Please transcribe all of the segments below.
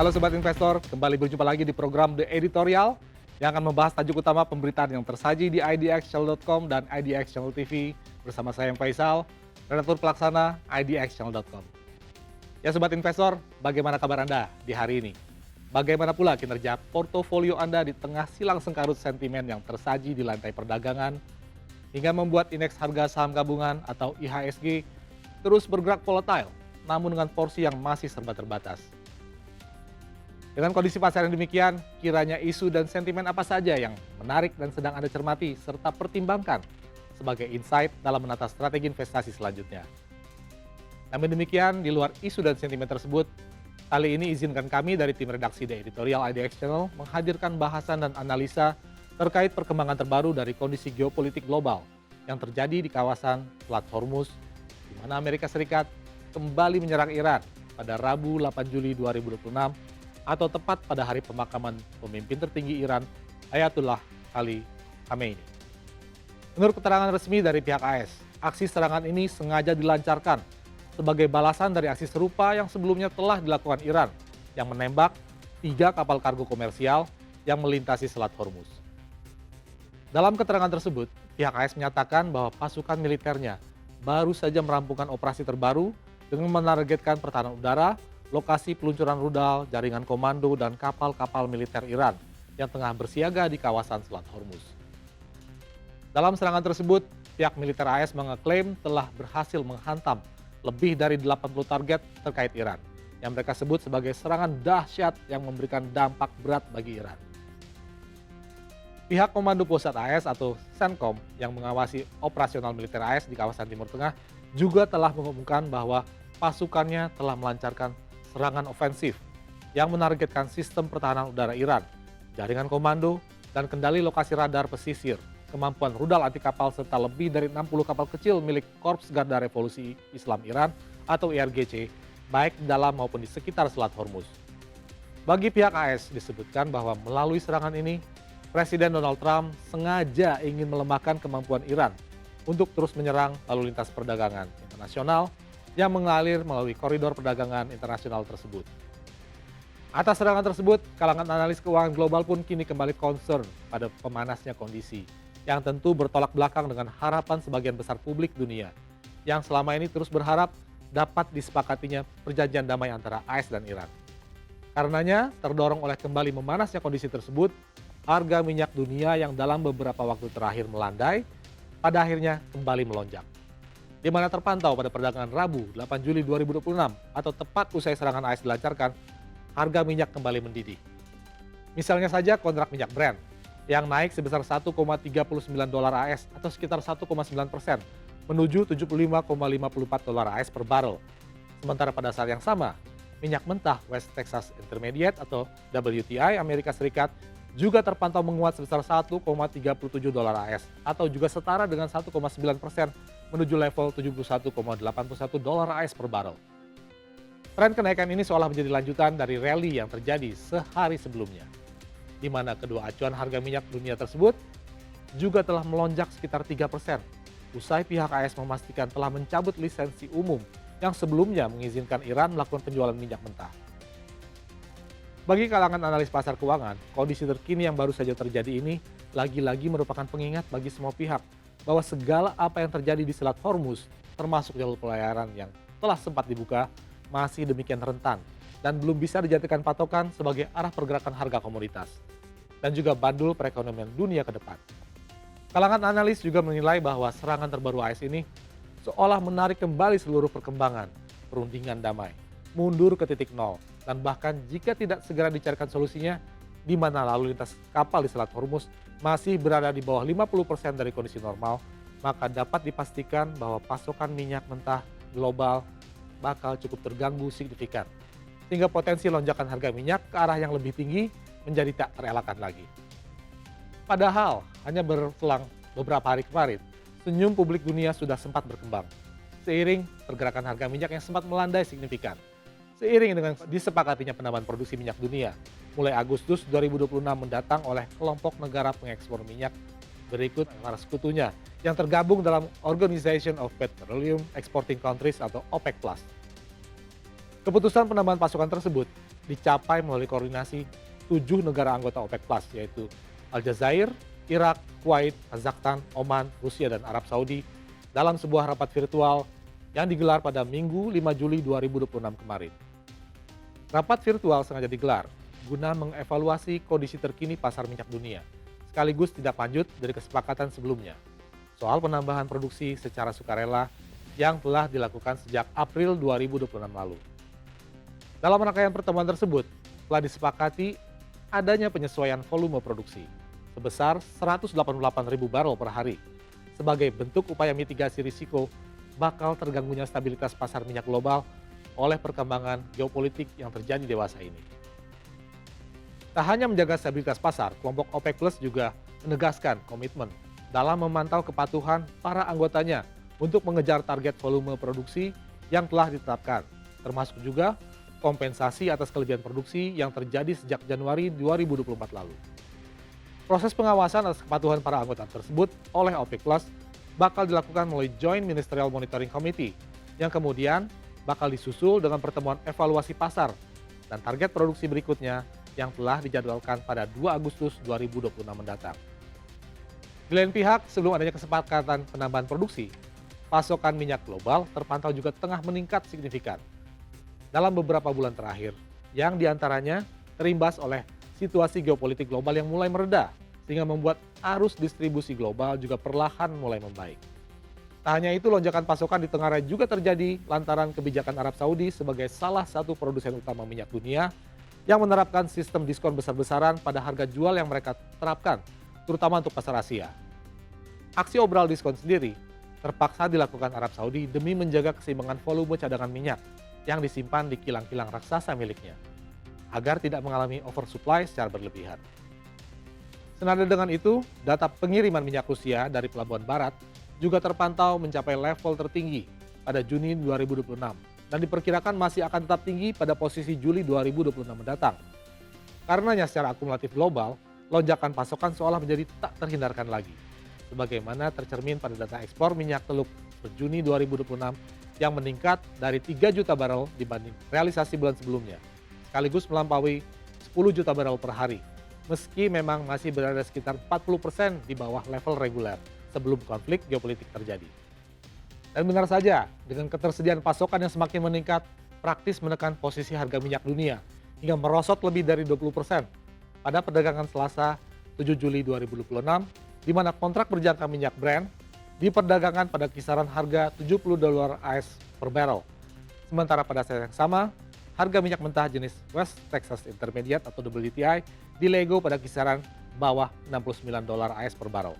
Halo Sobat Investor, kembali berjumpa lagi di program The Editorial yang akan membahas tajuk utama pemberitaan yang tersaji di idxchannel.com dan IDX Channel TV bersama saya Faisal, redaktur pelaksana idxchannel.com. Ya Sobat Investor, bagaimana kabar Anda di hari ini? Bagaimana pula kinerja portofolio Anda di tengah silang sengkarut sentimen yang tersaji di lantai perdagangan hingga membuat indeks harga saham gabungan atau IHSG terus bergerak volatile, namun dengan porsi yang masih serba terbatas. Dengan kondisi pasar yang demikian, kiranya isu dan sentimen apa saja yang menarik dan sedang Anda cermati serta pertimbangkan sebagai insight dalam menata strategi investasi selanjutnya. Namun demikian, di luar isu dan sentimen tersebut, kali ini izinkan kami dari tim redaksi The Editorial IDX Channel menghadirkan bahasan dan analisa terkait perkembangan terbaru dari kondisi geopolitik global yang terjadi di kawasan Selat Hormuz, di mana Amerika Serikat kembali menyerang Iran pada Rabu 8 Juli 2026 atau tepat pada hari pemakaman pemimpin tertinggi Iran, Ayatollah Ali Khamenei. Menurut keterangan resmi dari pihak AS, aksi serangan ini sengaja dilancarkan sebagai balasan dari aksi serupa yang sebelumnya telah dilakukan Iran yang menembak 3 kapal kargo komersial yang melintasi Selat Hormuz. Dalam keterangan tersebut, pihak AS menyatakan bahwa pasukan militernya baru saja merampungkan operasi terbaru dengan menargetkan pertahanan udara, lokasi peluncuran rudal, jaringan komando, dan kapal-kapal militer Iran yang tengah bersiaga di kawasan Selat Hormuz. Dalam serangan tersebut, pihak militer AS mengeklaim telah berhasil menghantam lebih dari 80 target terkait Iran, yang mereka sebut sebagai serangan dahsyat yang memberikan dampak berat bagi Iran. Pihak Komando Pusat AS atau CENTCOM yang mengawasi operasional militer AS di kawasan Timur Tengah juga telah mengumumkan bahwa pasukannya telah melancarkan serangan ofensif yang menargetkan sistem pertahanan udara Iran, jaringan komando, dan kendali lokasi radar pesisir, kemampuan rudal anti kapal serta lebih dari 60 kapal kecil milik Korps Garda Revolusi Islam Iran atau IRGC, baik di dalam maupun di sekitar Selat Hormuz. Bagi pihak AS disebutkan bahwa melalui serangan ini, Presiden Donald Trump sengaja ingin melemahkan kemampuan Iran untuk terus menyerang lalu lintas perdagangan internasional yang mengalir melalui koridor perdagangan internasional tersebut. Atas serangan tersebut, kalangan analis keuangan global pun kini kembali concern pada pemanasnya kondisi, yang tentu bertolak belakang dengan harapan sebagian besar publik dunia, yang selama ini terus berharap dapat disepakatinya perjanjian damai antara AS dan Iran. Karenanya, terdorong oleh kembali memanasnya kondisi tersebut, harga minyak dunia yang dalam beberapa waktu terakhir melandai, pada akhirnya kembali melonjak. Di mana terpantau pada perdagangan Rabu 8 Juli 2026 atau tepat usai serangan AS dilancarkan, harga minyak kembali mendidih. Misalnya saja kontrak minyak Brent yang naik sebesar 1,39 dolar AS atau sekitar 1,9% menuju 75,54 dolar AS per barrel. Sementara pada saat yang sama, minyak mentah West Texas Intermediate atau WTI Amerika Serikat juga terpantau menguat sebesar 1,37 dolar AS atau juga setara dengan 1,9% menuju level 71,81 dolar AS per barrel. Tren kenaikan ini seolah menjadi lanjutan dari rally yang terjadi sehari sebelumnya, di mana kedua acuan harga minyak dunia tersebut juga telah melonjak sekitar 3%, usai pihak AS memastikan telah mencabut lisensi umum yang sebelumnya mengizinkan Iran melakukan penjualan minyak mentah. Bagi kalangan analis pasar keuangan, kondisi terkini yang baru saja terjadi ini lagi-lagi merupakan pengingat bagi semua pihak bahwa segala apa yang terjadi di Selat Hormuz, termasuk jalur pelayaran yang telah sempat dibuka, masih demikian rentan dan belum bisa dijadikan patokan sebagai arah pergerakan harga komoditas dan juga bandul perekonomian dunia ke depan. Kalangan analis juga menilai bahwa serangan terbaru AS ini seolah menarik kembali seluruh perkembangan perundingan damai mundur ke titik nol, dan bahkan jika tidak segera dicarikan solusinya, di mana lalu lintas kapal di Selat Hormuz masih berada di bawah 50% dari kondisi normal, maka dapat dipastikan bahwa pasokan minyak mentah global bakal cukup terganggu signifikan, sehingga potensi lonjakan harga minyak ke arah yang lebih tinggi menjadi tak terelakkan lagi. Padahal, hanya berselang beberapa hari kemarin, senyum publik dunia sudah sempat berkembang, seiring pergerakan harga minyak yang sempat melandai signifikan. Seiring dengan disepakatinya penambahan produksi minyak dunia mulai Agustus 2026 mendatang oleh kelompok negara pengekspor minyak berikut para sekutunya yang tergabung dalam Organization of Petroleum Exporting Countries atau OPEC+. Keputusan penambahan pasukan tersebut dicapai melalui koordinasi 7 negara anggota OPEC Plus, yaitu Aljazair, Irak, Kuwait, Kazakhstan, Oman, Rusia, dan Arab Saudi dalam sebuah rapat virtual yang digelar pada Minggu 5 Juli 2026 kemarin. Rapat virtual sengaja digelar guna mengevaluasi kondisi terkini pasar minyak dunia, sekaligus tindak lanjut dari kesepakatan sebelumnya soal penambahan produksi secara sukarela yang telah dilakukan sejak April 2026 lalu. Dalam rangkaian pertemuan tersebut, telah disepakati adanya penyesuaian volume produksi sebesar 188.000 barel per hari sebagai bentuk upaya mitigasi risiko bakal terganggunya stabilitas pasar minyak global oleh perkembangan geopolitik yang terjadi dewasa ini. Tak hanya menjaga stabilitas pasar, kelompok OPEC Plus juga menegaskan komitmen dalam memantau kepatuhan para anggotanya untuk mengejar target volume produksi yang telah ditetapkan, termasuk juga kompensasi atas kelebihan produksi yang terjadi sejak Januari 2024 lalu. Proses pengawasan atas kepatuhan para anggota tersebut oleh OPEC Plus bakal dilakukan melalui Joint Ministerial Monitoring Committee yang kemudian bakal disusul dengan pertemuan evaluasi pasar dan target produksi berikutnya yang telah dijadwalkan pada 2 Agustus 2026 mendatang. Di lain pihak, sebelum adanya kesepakatan penambahan produksi, pasokan minyak global terpantau juga tengah meningkat signifikan dalam beberapa bulan terakhir, yang diantaranya terimbas oleh situasi geopolitik global yang mulai mereda, sehingga membuat arus distribusi global juga perlahan mulai membaik. Tak hanya itu, lonjakan pasokan di Tenggara juga terjadi lantaran kebijakan Arab Saudi sebagai salah satu produsen utama minyak dunia yang menerapkan sistem diskon besar-besaran pada harga jual yang mereka terapkan, terutama untuk pasar Asia. Aksi obral diskon sendiri terpaksa dilakukan Arab Saudi demi menjaga keseimbangan volume cadangan minyak yang disimpan di kilang-kilang raksasa miliknya, agar tidak mengalami oversupply secara berlebihan. Senada dengan itu, data pengiriman minyak Rusia dari Pelabuhan Barat juga terpantau mencapai level tertinggi pada Juni 2026 dan diperkirakan masih akan tetap tinggi pada posisi Juli 2026 mendatang. Karenanya secara akumulatif global, lonjakan pasokan seolah menjadi tak terhindarkan lagi, sebagaimana tercermin pada data ekspor minyak Teluk per Juni 2026 yang meningkat dari 3 juta barel dibanding realisasi bulan sebelumnya, sekaligus melampaui 10 juta barel per hari, meski memang masih berada sekitar 40% di bawah level reguler sebelum konflik geopolitik terjadi. Dan benar saja, dengan ketersediaan pasokan yang semakin meningkat, praktis menekan posisi harga minyak dunia hingga merosot lebih dari 20% pada perdagangan Selasa 7 Juli 2026, di mana kontrak berjangka minyak Brent diperdagangkan pada kisaran harga $70 AS per barrel. Sementara pada saat yang sama, harga minyak mentah jenis West Texas Intermediate atau WTI dilego pada kisaran bawah $69 AS per barrel.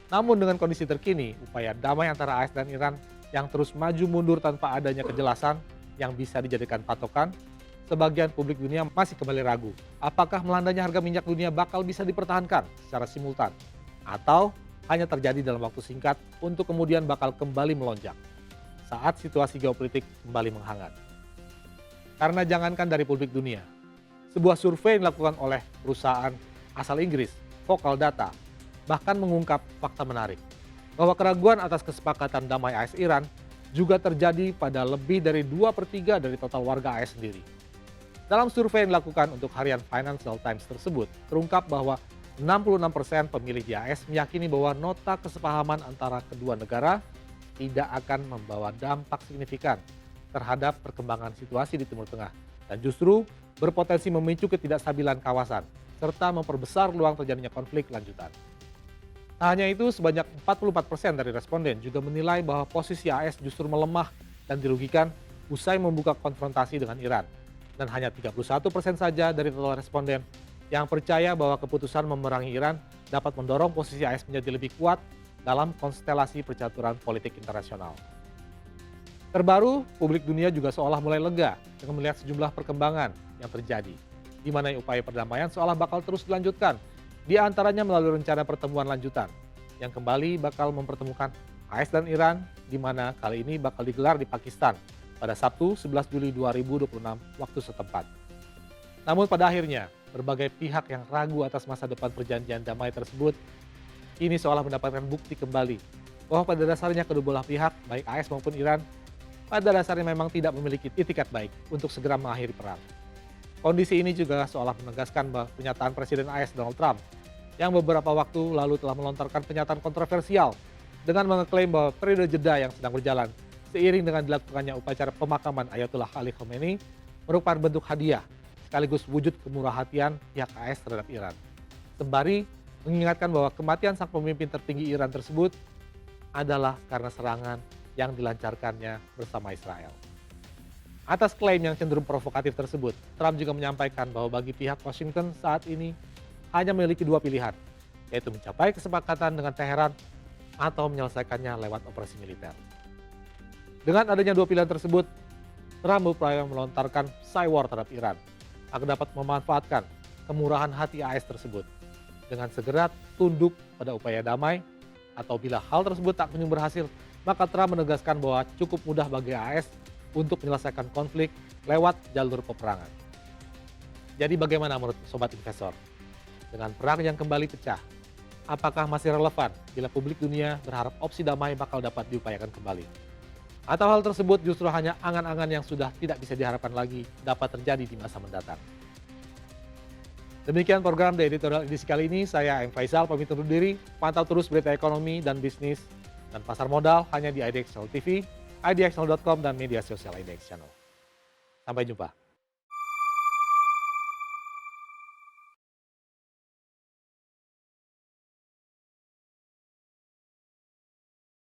Namun dengan kondisi terkini, upaya damai antara AS dan Iran yang terus maju mundur tanpa adanya kejelasan yang bisa dijadikan patokan, sebagian publik dunia masih kembali ragu apakah melandainya harga minyak dunia bakal bisa dipertahankan secara simultan atau hanya terjadi dalam waktu singkat untuk kemudian bakal kembali melonjak saat situasi geopolitik kembali menghangat. Karena jangankan dari publik dunia, sebuah survei yang dilakukan oleh perusahaan asal Inggris, Focal Data, bahkan mengungkap fakta menarik bahwa keraguan atas kesepakatan damai AS-Iran juga terjadi pada lebih dari 2/3 dari total warga AS sendiri. Dalam survei yang dilakukan untuk harian Financial Times tersebut, terungkap bahwa 66% pemilih di AS meyakini bahwa nota kesepahaman antara kedua negara tidak akan membawa dampak signifikan terhadap perkembangan situasi di Timur Tengah dan justru berpotensi memicu ketidakstabilan kawasan serta memperbesar peluang terjadinya konflik lanjutan. Tak hanya itu, sebanyak 44% dari responden juga menilai bahwa posisi AS justru melemah dan dirugikan usai membuka konfrontasi dengan Iran. Dan hanya 31% saja dari total responden yang percaya bahwa keputusan memerangi Iran dapat mendorong posisi AS menjadi lebih kuat dalam konstelasi percaturan politik internasional. Terbaru, publik dunia juga seolah mulai lega dengan melihat sejumlah perkembangan yang terjadi, di mana upaya perdamaian seolah bakal terus dilanjutkan, di antaranya melalui rencana pertemuan lanjutan yang kembali bakal mempertemukan AS dan Iran, di mana kali ini bakal digelar di Pakistan pada Sabtu 11 Juli 2026 waktu setempat. Namun pada akhirnya, berbagai pihak yang ragu atas masa depan perjanjian damai tersebut kini seolah mendapatkan bukti kembali bahwa pada dasarnya kedua belah pihak, baik AS maupun Iran, pada dasarnya memang tidak memiliki itikat baik untuk segera mengakhiri perang. Kondisi ini juga seolah menegaskan bahwa pernyataan Presiden AS Donald Trump yang beberapa waktu lalu telah melontarkan pernyataan kontroversial dengan mengeklaim bahwa periode jeda yang sedang berjalan seiring dengan dilakukannya upacara pemakaman Ayatollah Ali Khamenei merupakan bentuk hadiah sekaligus wujud kemurahhatian pihak AS terhadap Iran. Sembari mengingatkan bahwa kematian sang pemimpin tertinggi Iran tersebut adalah karena serangan yang dilancarkannya bersama Israel. Atas klaim yang cenderung provokatif tersebut, Trump juga menyampaikan bahwa bagi pihak Washington saat ini hanya memiliki dua pilihan, yaitu mencapai kesepakatan dengan Teheran atau menyelesaikannya lewat operasi militer. Dengan adanya dua pilihan tersebut, Trump berupaya melontarkan cywar terhadap Iran agar dapat memanfaatkan kemurahan hati AS tersebut dengan segera tunduk pada upaya damai, atau bila hal tersebut tak kunjung berhasil, maka Trump menegaskan bahwa cukup mudah bagi AS untuk menyelesaikan konflik lewat jalur peperangan. Jadi bagaimana menurut sobat investor? Dengan perang yang kembali pecah, apakah masih relevan bila publik dunia berharap opsi damai bakal dapat diupayakan kembali? Atau hal tersebut justru hanya angan-angan yang sudah tidak bisa diharapkan lagi dapat terjadi di masa mendatang? Demikian program The Editorial edisi kali ini. Saya M. Faisal pamit undur diri. Pantau terus berita ekonomi dan bisnis dan pasar modal hanya di IDX Channel TV, idxchannel.com, dan media sosial IDX Channel. Sampai jumpa.